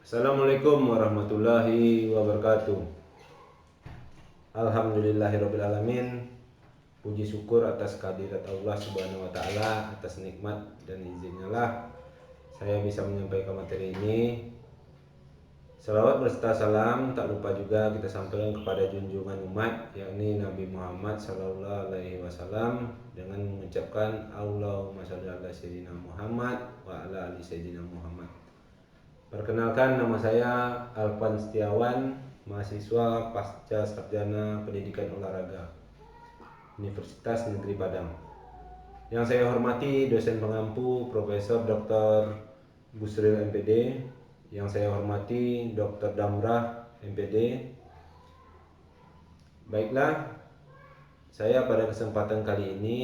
Assalamualaikum warahmatullahi wabarakatuh. Alhamdulillahirabbil alamin. Puji syukur atas kehadirat Allah Subhanahu wa taala, atas nikmat dan izinnya lah saya bisa menyampaikan materi ini. Salawat berserta salam tak lupa juga kita sampaikan kepada junjungan umat, yakni Nabi Muhammad sallallahu alaihi wasallam, dengan mengucapkan Allahumma shalli ala sayyidina Muhammad wa ala ali sayyidina Muhammad. Perkenalkan, nama saya Alvan Setiawan, mahasiswa pasca sarjana pendidikan olahraga Universitas Negeri Padang. Yang saya hormati dosen pengampu Profesor Dr. Busril MPD, yang saya hormati Dr. Damrah MPD. Baiklah, saya pada kesempatan kali ini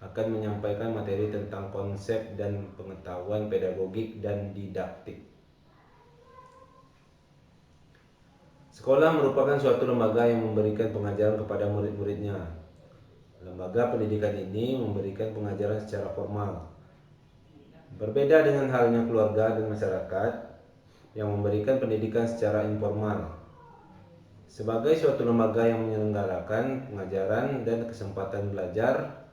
akan menyampaikan materi tentang konsep dan pengetahuan pedagogik dan didaktik. Sekolah merupakan suatu lembaga yang memberikan pengajaran kepada murid-muridnya. Lembaga pendidikan ini memberikan pengajaran secara formal. Berbeda dengan halnya keluarga dan masyarakat yang memberikan pendidikan secara informal. Sebagai suatu lembaga yang menyelenggarakan pengajaran dan kesempatan belajar,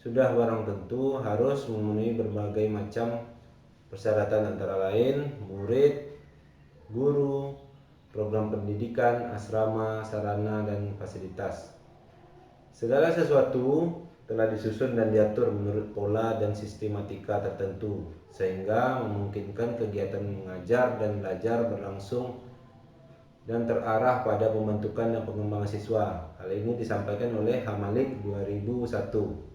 sudah barang tentu harus memenuhi berbagai macam persyaratan, antara lain murid, guru, program pendidikan, asrama, sarana, dan fasilitas. Segala sesuatu telah disusun dan diatur menurut pola dan sistematika tertentu, sehingga memungkinkan kegiatan mengajar dan belajar berlangsung dan terarah pada pembentukan dan pengembangan siswa. Hal ini disampaikan oleh Hamalik 2001.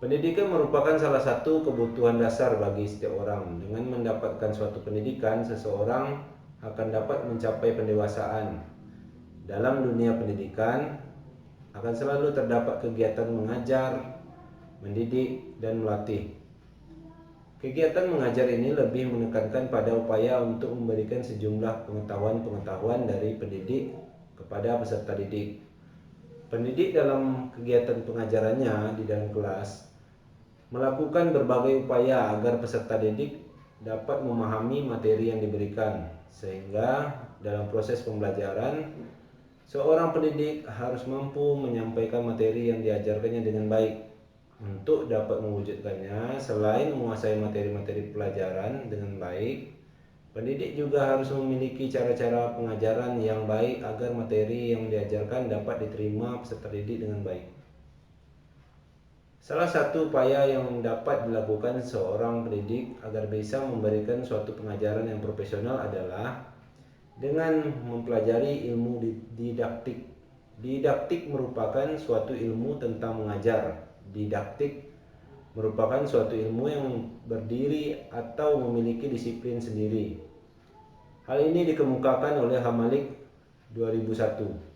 Pendidikan merupakan salah satu kebutuhan dasar bagi setiap orang. Dengan mendapatkan suatu pendidikan, seseorang akan dapat mencapai pendewasaan. Dalam dunia pendidikan akan selalu terdapat kegiatan mengajar, mendidik, dan melatih. Kegiatan mengajar ini lebih menekankan pada upaya untuk memberikan sejumlah pengetahuan-pengetahuan dari pendidik kepada peserta didik. Pendidik dalam kegiatan pengajarannya di dalam kelas melakukan berbagai upaya agar peserta didik dapat memahami materi yang diberikan, sehingga dalam proses pembelajaran seorang pendidik harus mampu menyampaikan materi yang diajarkannya dengan baik. Untuk dapat mewujudkannya, selain menguasai materi-materi pelajaran dengan baik, pendidik juga harus memiliki cara-cara pengajaran yang baik agar materi yang diajarkan dapat diterima peserta didik dengan baik. Salah satu upaya yang dapat dilakukan seorang pendidik agar bisa memberikan suatu pengajaran yang profesional adalah dengan mempelajari ilmu didaktik. Didaktik merupakan suatu ilmu tentang mengajar. Didaktik merupakan suatu ilmu yang berdiri atau memiliki disiplin sendiri. Hal ini dikemukakan oleh Hamalik 2001.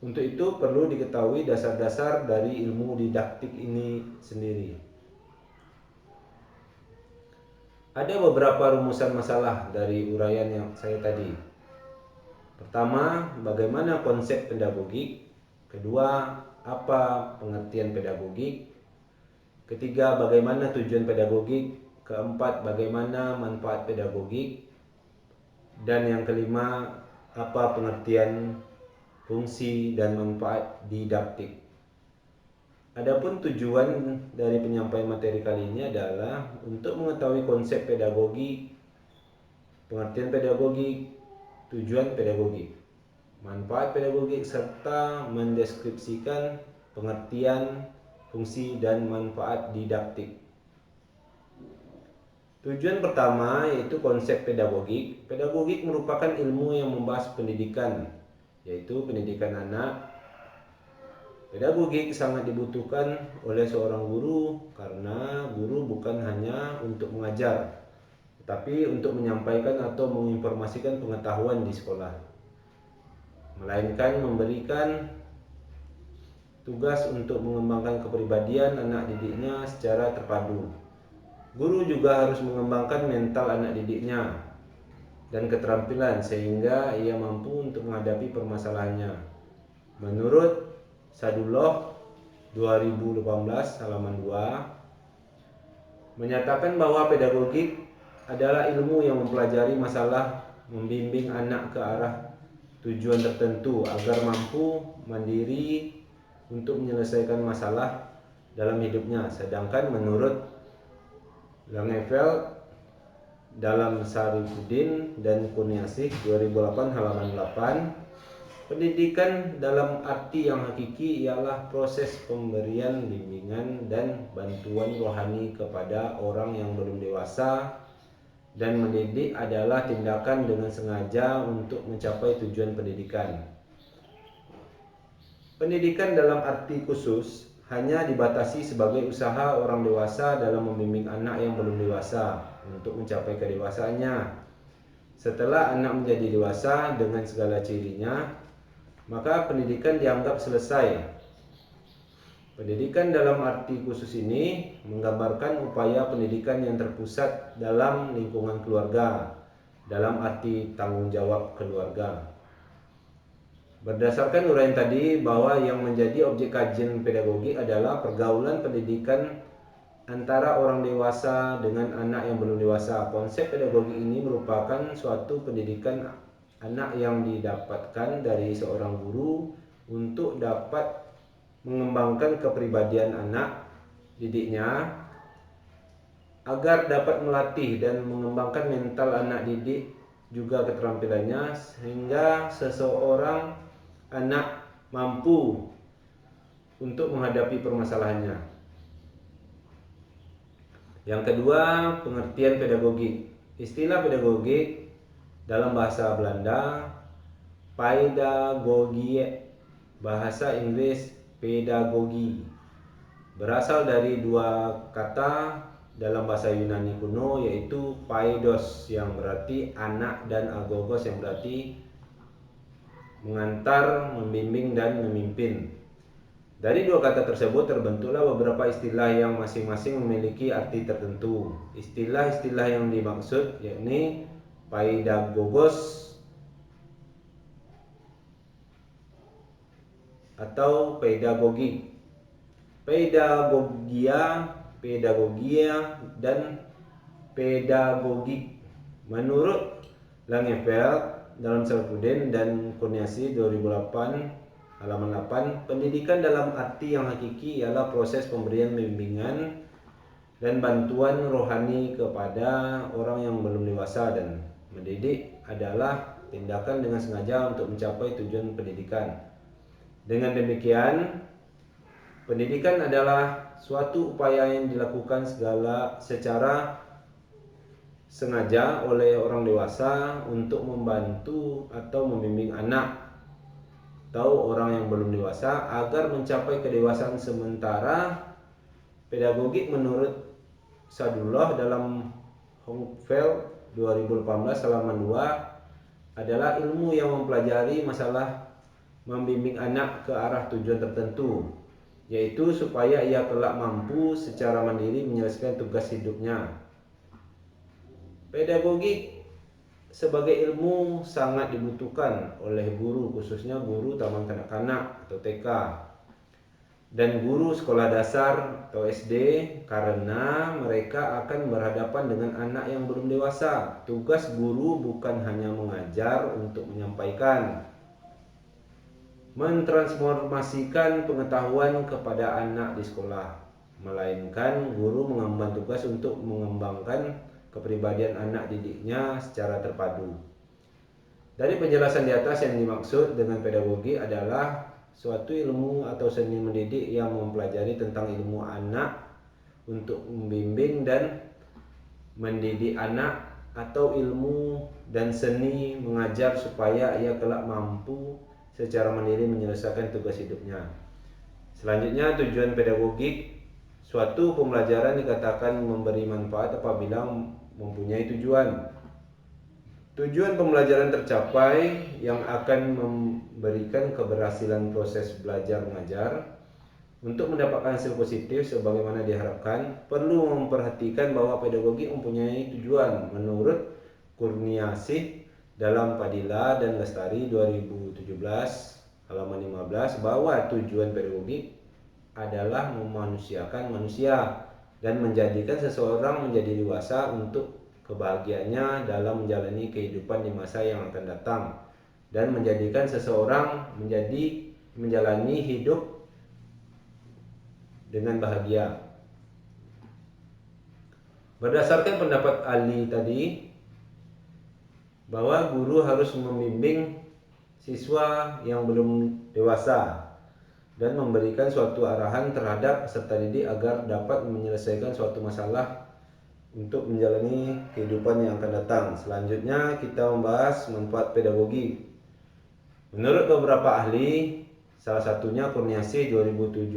Untuk itu perlu diketahui dasar-dasar dari ilmu didaktik ini sendiri. Ada beberapa rumusan masalah dari uraian yang saya tadi. Pertama, bagaimana konsep pedagogik? Kedua, apa pengertian pedagogik? Ketiga, bagaimana tujuan pedagogik? Keempat, bagaimana manfaat pedagogik? Dan yang kelima, apa pengertian fungsi dan manfaat didaktik? Adapun tujuan dari penyampaian materi kali ini adalah untuk mengetahui konsep pedagogi, pengertian pedagogik, tujuan pedagogik, manfaat pedagogik, serta mendeskripsikan pengertian, fungsi, dan manfaat didaktik. Tujuan pertama yaitu konsep pedagogik. Pedagogik merupakan ilmu yang membahas pendidikan, yaitu pendidikan anak. Pedagogik sangat dibutuhkan oleh seorang guru karena guru bukan hanya untuk mengajar, tetapi untuk menyampaikan atau menginformasikan pengetahuan di sekolah, melainkan memberikan tugas untuk mengembangkan kepribadian anak didiknya secara terpadu. Guru juga harus mengembangkan mental anak didiknya dan keterampilan sehingga ia mampu untuk menghadapi permasalahannya. Menurut Sadullah 2018 halaman 2 menyatakan bahwa pedagogik adalah ilmu yang mempelajari masalah, membimbing anak ke arah tujuan tertentu agar mampu mandiri untuk menyelesaikan masalah dalam hidupnya. Sedangkan menurut Langeveld dalam Sarifuddin dan Kurniasih 2008 halaman 8, pendidikan dalam arti yang hakiki ialah proses pemberian bimbingan dan bantuan rohani kepada orang yang belum dewasa, dan mendidik adalah tindakan dengan sengaja untuk mencapai tujuan pendidikan. Pendidikan dalam arti khusus hanya dibatasi sebagai usaha orang dewasa dalam membimbing anak yang belum dewasa untuk mencapai kedewasaannya. Setelah anak menjadi dewasa dengan segala cirinya, maka pendidikan dianggap selesai. Pendidikan dalam arti khusus ini menggambarkan upaya pendidikan yang terpusat dalam lingkungan keluarga, dalam arti tanggung jawab keluarga. Berdasarkan uraian tadi bahwa yang menjadi objek kajian pedagogi adalah pergaulan pendidikan antara orang dewasa dengan anak yang belum dewasa. Konsep pedagogi ini merupakan suatu pendidikan anak yang didapatkan dari seorang guru untuk dapat mengembangkan kepribadian anak didiknya agar dapat melatih dan mengembangkan mental anak didik juga keterampilannya sehingga seseorang anak mampu untuk menghadapi permasalahannya. Yang kedua, pengertian pedagogik. Istilah pedagogik dalam bahasa Belanda pedagogie, bahasa Inggris pedagogi, berasal dari dua kata dalam bahasa Yunani kuno, yaitu paidos yang berarti anak dan agogos yang berarti mengantar, membimbing, dan memimpin. Dari dua kata tersebut terbentuklah beberapa istilah yang masing-masing memiliki arti tertentu. Istilah-istilah yang dimaksud yakni pedagogos atau pedagogik, pedagogia, dan pedagogik. Menurut Langeveld dalam Sarifuddin dan Kurniasih 2008 halaman 8, pendidikan dalam arti yang hakiki ialah proses pemberian bimbingan dan bantuan rohani kepada orang yang belum dewasa, dan mendidik adalah tindakan dengan sengaja untuk mencapai tujuan pendidikan. Dengan demikian, pendidikan adalah suatu upaya yang dilakukan secara sengaja oleh orang dewasa untuk membantu atau membimbing anak atau orang yang belum dewasa agar mencapai kedewasaan. Sementara pedagogik menurut Sadullah dalam Hongfeld 2018 halaman 2 adalah ilmu yang mempelajari masalah membimbing anak ke arah tujuan tertentu, yaitu supaya ia kelak mampu secara mandiri menyelesaikan tugas hidupnya. Pedagogik sebagai ilmu sangat dibutuhkan oleh guru, khususnya guru taman kanak-kanak atau TK dan guru sekolah dasar atau SD, karena mereka akan berhadapan dengan anak yang belum dewasa. Tugas guru bukan hanya mengajar untuk menyampaikan, mentransformasikan pengetahuan kepada anak di sekolah, melainkan guru mengemban tugas untuk mengembangkan kepribadian anak didiknya secara terpadu. Dari penjelasan di atas, yang dimaksud dengan pedagogi adalah suatu ilmu atau seni mendidik yang mempelajari tentang ilmu anak untuk membimbing dan mendidik anak, atau ilmu dan seni mengajar supaya ia kelak mampu secara mandiri menyelesaikan tugas hidupnya. Selanjutnya, tujuan pedagogik. Suatu pembelajaran dikatakan memberi manfaat apabila mempunyai tujuan. Tujuan pembelajaran tercapai yang akan memberikan keberhasilan proses belajar mengajar. Untuk mendapatkan hasil positif sebagaimana diharapkan, perlu memperhatikan bahwa pedagogi mempunyai tujuan. Menurut Kurniasih dalam Padilla dan Lestari 2017 halaman 15, bahwa tujuan pedagogi adalah memanusiakan manusia dan menjadikan seseorang menjadi dewasa untuk kebahagiaannya dalam menjalani kehidupan di masa yang akan datang dan menjadikan seseorang menjalani hidup dengan bahagia. Berdasarkan pendapat Ali tadi, bahwa guru harus membimbing siswa yang belum dewasa dan memberikan suatu arahan terhadap peserta didik agar dapat menyelesaikan suatu masalah untuk menjalani kehidupan yang akan datang. Selanjutnya kita membahas manfaat pedagogi. Menurut beberapa ahli, salah satunya Kurniasih 2017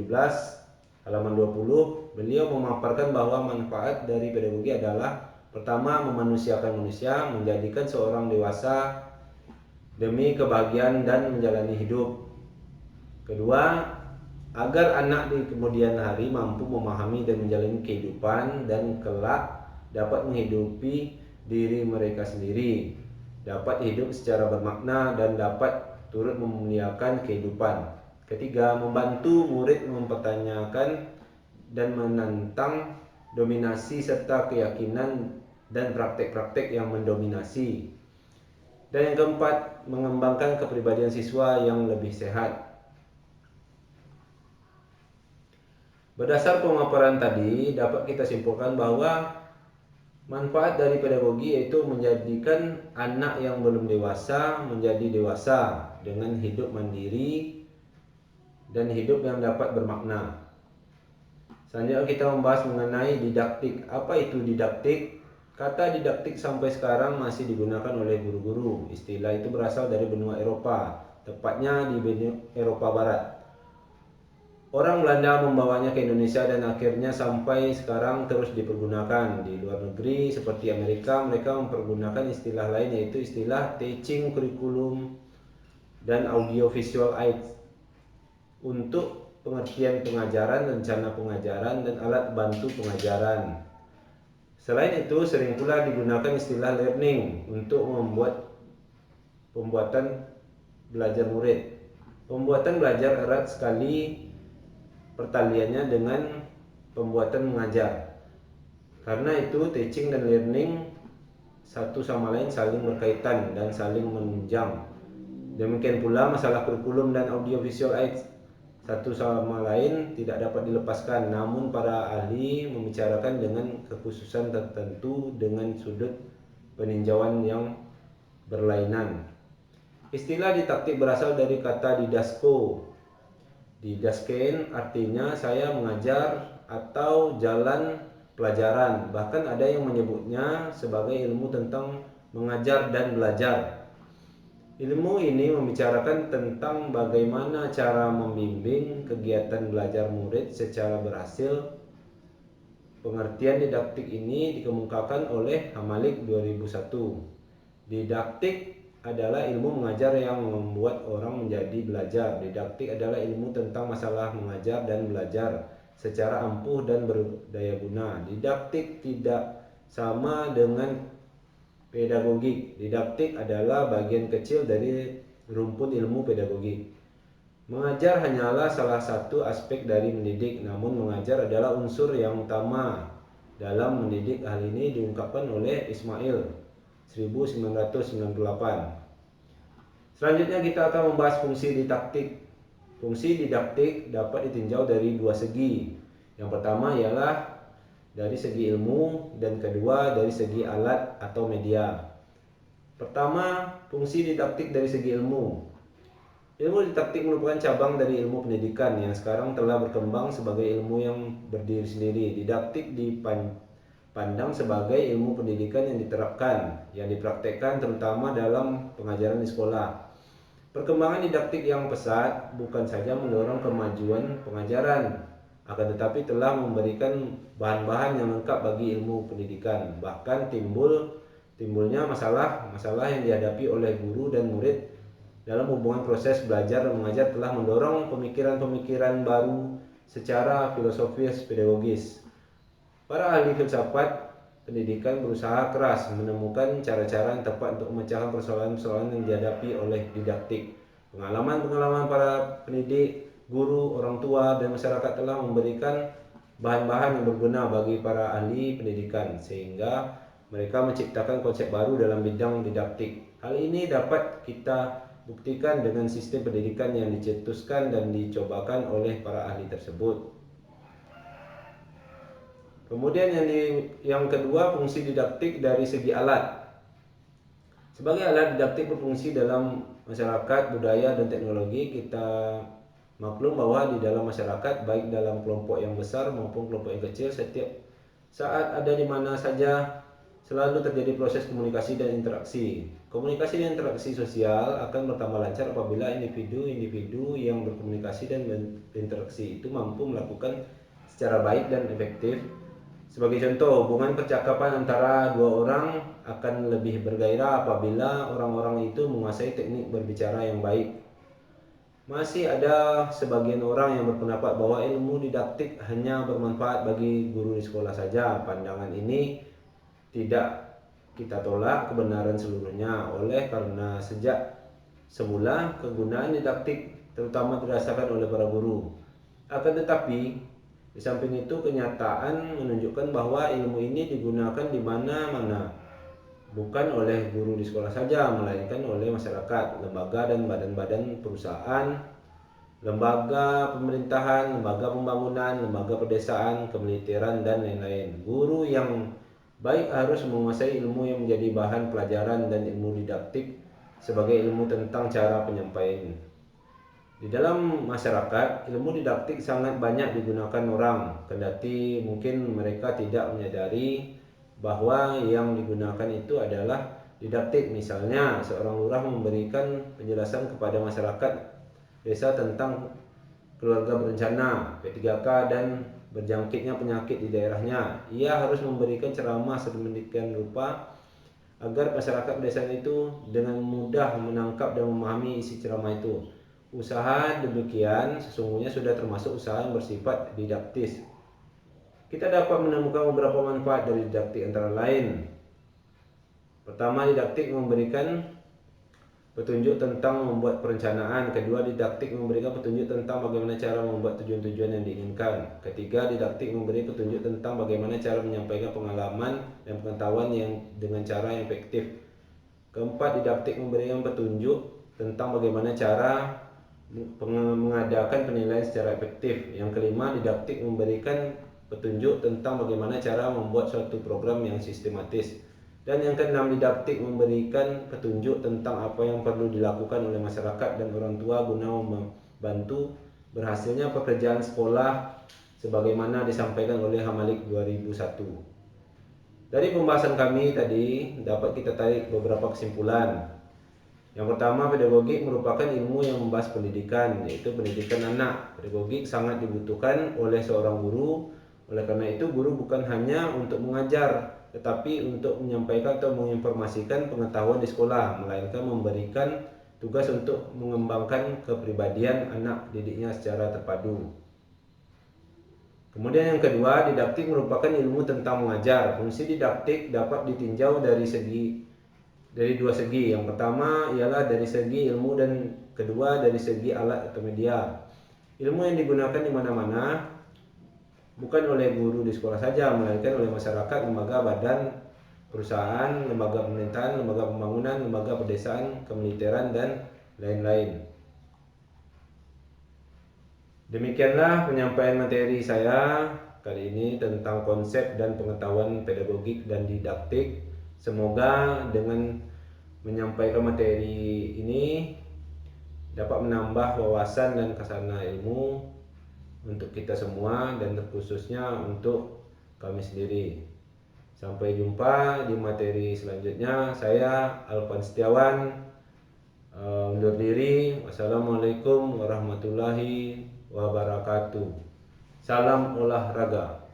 halaman 20, beliau memaparkan bahwa manfaat dari pedagogi adalah pertama, memanusiakan manusia, menjadikan seorang dewasa demi kebahagiaan dan menjalani hidup. Kedua, agar anak di kemudian hari mampu memahami dan menjalani kehidupan dan kelak dapat menghidupi diri mereka sendiri, dapat hidup secara bermakna dan dapat turut memuliakan kehidupan. Ketiga, membantu murid mempertanyakan dan menantang dominasi serta keyakinan dan praktek-praktek yang mendominasi. Dan yang keempat, mengembangkan kepribadian siswa yang lebih sehat. Berdasar pemaparan tadi, dapat kita simpulkan bahwa manfaat dari pedagogi yaitu menjadikan anak yang belum dewasa menjadi dewasa dengan hidup mandiri dan hidup yang dapat bermakna. Selanjutnya kita membahas mengenai didaktik. Apa itu didaktik? Kata didaktik sampai sekarang masih digunakan oleh guru-guru. Istilah itu berasal dari benua Eropa, tepatnya di benua Eropa Barat. Orang Belanda membawanya ke Indonesia dan akhirnya sampai sekarang terus dipergunakan. Di luar negeri seperti Amerika, mereka mempergunakan istilah lain yaitu istilah teaching curriculum dan audiovisual aids untuk pengertian pengajaran, rencana pengajaran, dan alat bantu pengajaran. Selain itu, sering pula digunakan istilah learning untuk pembuatan belajar murid. Pembuatan belajar erat sekali pertaliannya dengan pembuatan mengajar. Karena itu, teaching dan learning satu sama lain saling berkaitan dan saling menunjang. Demikian pula masalah kurikulum dan audiovisual aids satu sama lain tidak dapat dilepaskan, namun para ahli membicarakan dengan kekhususan tertentu dengan sudut peninjauan yang berlainan. Istilah didaktik berasal dari kata didasko. Didaskein artinya saya mengajar atau jalan pelajaran. Bahkan ada yang menyebutnya sebagai ilmu tentang mengajar dan belajar. Ilmu ini membicarakan tentang bagaimana cara membimbing kegiatan belajar murid secara berhasil. Pengertian didaktik ini dikemukakan oleh Hamalik 2001. Didaktik adalah ilmu mengajar yang membuat orang menjadi belajar. Didaktik adalah ilmu tentang masalah mengajar dan belajar secara ampuh dan berdaya guna. Didaktik tidak sama dengan pedagogik. Didaktik adalah bagian kecil dari rumpun ilmu pedagogik. Mengajar hanyalah salah satu aspek dari mendidik, namun mengajar adalah unsur yang utama dalam mendidik. Hal ini diungkapkan oleh Ismail 1998. Selanjutnya kita akan membahas fungsi didaktik. Fungsi didaktik dapat ditinjau dari dua segi. Yang pertama ialah dari segi ilmu dan kedua dari segi alat atau media. Pertama, fungsi didaktik dari segi ilmu. Ilmu didaktik merupakan cabang dari ilmu pendidikan yang sekarang telah berkembang sebagai ilmu yang berdiri sendiri. Didaktik dipandang sebagai ilmu pendidikan yang diterapkan, yang dipraktekkan terutama dalam pengajaran di sekolah. Perkembangan didaktik yang pesat bukan saja mendorong kemajuan pengajaran, akan tetapi telah memberikan bahan-bahan yang lengkap bagi ilmu pendidikan. Bahkan timbulnya masalah yang dihadapi oleh guru dan murid dalam hubungan proses belajar dan mengajar telah mendorong pemikiran-pemikiran baru secara filosofis pedagogis. Para ahli filsafat pendidikan berusaha keras menemukan cara-cara yang tepat untuk memecahkan persoalan-persoalan yang dihadapi oleh didaktik. Pengalaman-pengalaman para pendidik, guru, orang tua, dan masyarakat telah memberikan bahan-bahan yang berguna bagi para ahli pendidikan, sehingga mereka menciptakan konsep baru dalam bidang didaktik. Hal ini dapat kita buktikan dengan sistem pendidikan yang dicetuskan dan dicobakan oleh para ahli tersebut. Kemudian yang kedua, fungsi didaktik dari segi alat. Sebagai alat didaktik berfungsi dalam masyarakat, budaya, dan teknologi. Kita maklum bahwa di dalam masyarakat, baik dalam kelompok yang besar maupun kelompok yang kecil, setiap saat ada di mana saja selalu terjadi proses komunikasi dan interaksi. Komunikasi dan interaksi sosial akan bertambah lancar apabila individu-individu yang berkomunikasi dan berinteraksi itu mampu melakukan secara baik dan efektif. Sebagai contoh, hubungan percakapan antara dua orang akan lebih bergairah apabila orang-orang itu menguasai teknik berbicara yang baik. Masih ada sebagian orang yang berpendapat bahwa ilmu didaktik hanya bermanfaat bagi guru di sekolah saja. Pandangan ini tidak kita tolak kebenaran seluruhnya, oleh karena sejak semula kegunaan didaktik terutama dirasakan oleh para guru. Akan tetapi di samping itu, kenyataan menunjukkan bahwa ilmu ini digunakan di mana-mana, bukan oleh guru di sekolah saja, melainkan oleh masyarakat, lembaga dan badan-badan perusahaan, lembaga pemerintahan, lembaga pembangunan, lembaga pedesaan, kemiliteran, dan lain-lain. Guru yang baik harus menguasai ilmu yang menjadi bahan pelajaran dan ilmu didaktik sebagai ilmu tentang cara penyampaian. Di dalam masyarakat, ilmu didaktik sangat banyak digunakan orang, kendati mungkin mereka tidak menyadari bahwa yang digunakan itu adalah didaktik. Misalnya, seorang lurah memberikan penjelasan kepada masyarakat desa tentang keluarga berencana, P3K, dan berjangkitnya penyakit di daerahnya. Ia harus memberikan ceramah sedemikian rupa agar masyarakat desa itu dengan mudah menangkap dan memahami isi ceramah itu. Usaha demikian sesungguhnya sudah termasuk usaha yang bersifat didaktis. Kita dapat menemukan beberapa manfaat dari didaktik, antara lain: pertama, didaktik memberikan petunjuk tentang membuat perencanaan. Kedua, didaktik memberikan petunjuk tentang bagaimana cara membuat tujuan-tujuan yang diinginkan. Ketiga, didaktik memberi petunjuk tentang bagaimana cara menyampaikan pengalaman dan pengetahuan yang dengan cara yang efektif. Keempat, didaktik memberikan petunjuk tentang bagaimana cara mengadakan penilaian secara efektif. Yang kelima, didaktik memberikan petunjuk tentang bagaimana cara membuat suatu program yang sistematis. Dan yang keenam, didaktik memberikan petunjuk tentang apa yang perlu dilakukan oleh masyarakat dan orang tua guna membantu berhasilnya pekerjaan sekolah sebagaimana disampaikan oleh Hamalik 2001. Dari pembahasan kami tadi dapat kita tarik beberapa kesimpulan. Yang pertama, pedagogik merupakan ilmu yang membahas pendidikan, yaitu pendidikan anak. Pedagogik sangat dibutuhkan oleh seorang guru. Oleh karena itu, guru bukan hanya untuk mengajar, tetapi untuk menyampaikan atau menginformasikan pengetahuan di sekolah, melainkan memberikan tugas untuk mengembangkan kepribadian anak didiknya secara terpadu. Kemudian yang kedua, didaktik merupakan ilmu tentang mengajar. Fungsi didaktik dapat ditinjau dari dua segi. Yang pertama ialah dari segi ilmu dan kedua dari segi alat atau media. Ilmu yang digunakan di mana-mana, bukan oleh guru di sekolah saja, melainkan oleh masyarakat, lembaga, badan perusahaan, lembaga pemerintahan, lembaga pembangunan, lembaga pedesaan, kemiliteran, dan lain-lain. Demikianlah penyampaian materi saya kali ini tentang konsep dan pengetahuan pedagogik dan didaktik. Semoga dengan menyampaikan materi ini dapat menambah wawasan dan khazanah ilmu untuk kita semua dan terkhususnya untuk kami sendiri. Sampai jumpa di materi selanjutnya. Saya Alvan Setiawan undur diri. Wassalamualaikum warahmatullahi wabarakatuh. Salam olahraga.